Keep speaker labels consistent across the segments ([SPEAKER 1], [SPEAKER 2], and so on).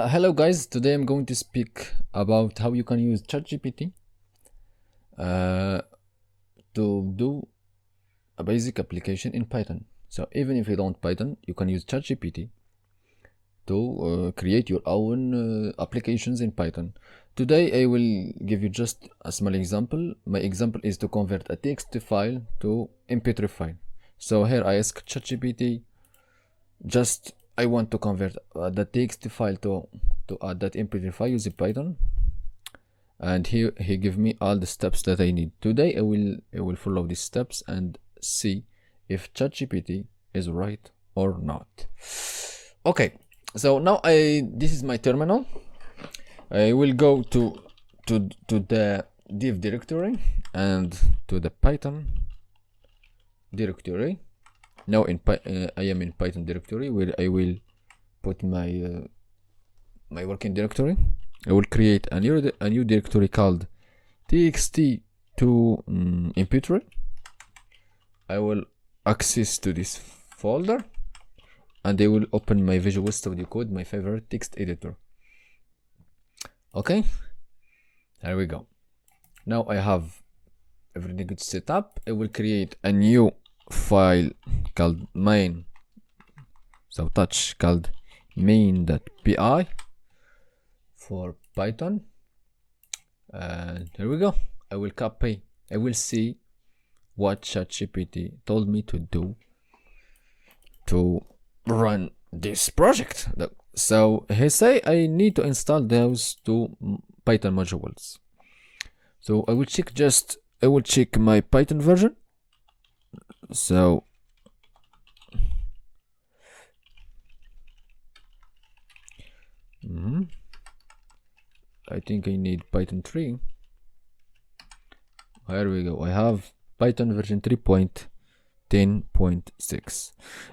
[SPEAKER 1] Hello guys, today I'm going to speak about how you can use ChatGPT to do a basic application in Python. So even if you don't Python, you can use ChatGPT to create your own applications in Python. Today I will give you just a small example. My example is to convert a text file to MP3 file. So here I ask ChatGPT, I want to convert the text file to that MP3 file using Python, and he give me all the steps that I need. Today I will follow these steps and see if ChatGPT is right or not. Okay, so now this is my terminal. I will go to the div directory and to the Python directory. Now I am in Python directory where I will put my my working directory. I will create a new directory called txt to mp3. I will access to this folder and I will open my Visual Studio Code, my favorite text editor. Okay, there we go. Now I have everything good set up. I will create a new file called main, so touch called main.py for Python, and here we go. I will copy. I will see what ChatGPT told me to do to run this project. So he say I need to install those two Python modules. So I will check my Python version. So I think I need Python 3. Here we go. I have Python version 3.10.6.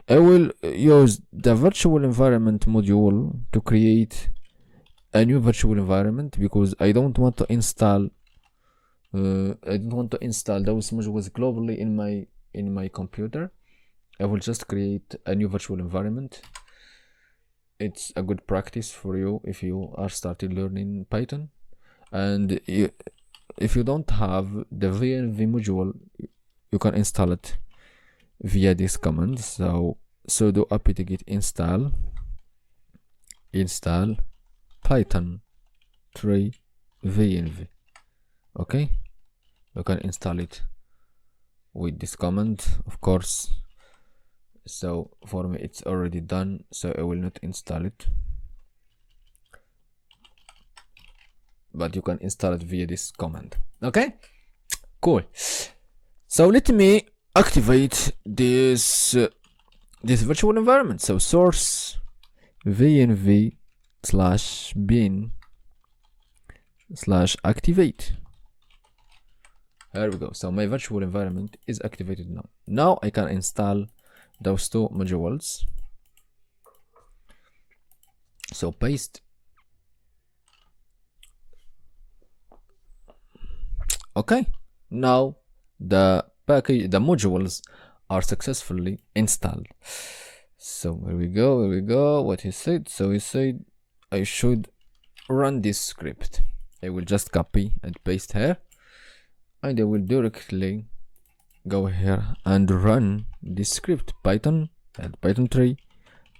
[SPEAKER 1] I will use the virtual environment module to create a new virtual environment because I don't want to install those modules globally in my computer. I will just create a new virtual environment. It's a good practice for you if you are starting learning Python, and if you don't have the VNV module, you can install it via this command. So sudo apt-get install python 3 VNV. Okay, you can install it with this command, of course. So for me it's already done, so I will not install it, but you can install it via this command. Okay, cool. So let me activate this virtual environment. So source vnv /bin /activate. There we go. So my virtual environment is activated now. Now I can install those two modules. So paste. Okay, now the modules are successfully installed. So here we go, what he said. So he said I should run this script. I will just copy and paste here, and I will directly go here and run this script, Python 3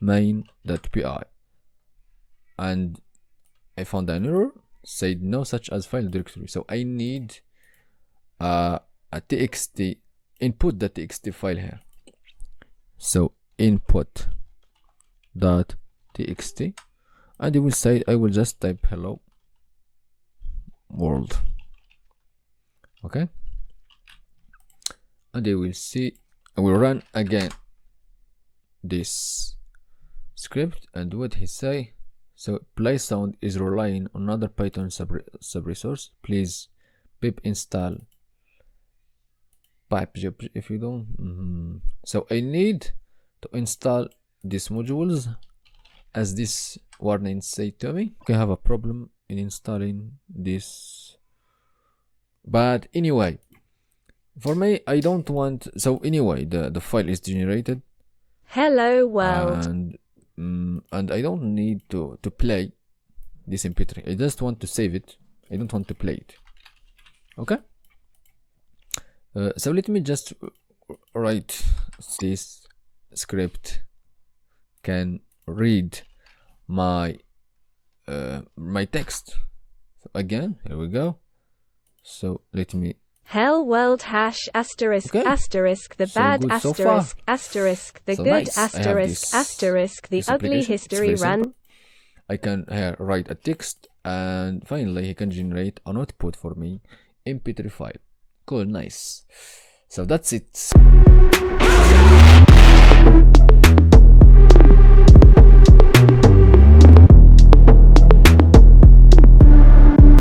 [SPEAKER 1] main.py, and I found an error, said no such as file directory. So I need a txt, input the txt file here. So input.txt, and it will say, I will just type hello world. Okay, and I will see, I will run again this script, and what he say. So play sound is relying on another Python sub resource. Please pip install pipe if you don't. So I need to install these modules as this warning say to me. I have a problem in installing this, but anyway, for me I don't want. So anyway, the file is generated.
[SPEAKER 2] Hello world.
[SPEAKER 1] And I don't need to play this MP3. I just want to save it. I don't want to play it. Okay. So let me just write this script can read my my text. So again, here we go. So let me
[SPEAKER 2] hell world hash asterisk asterisk the bad asterisk asterisk the good asterisk asterisk the ugly history run.
[SPEAKER 1] I can write a text, and finally he can generate an output for me, MP3 file. Cool, nice. So that's it.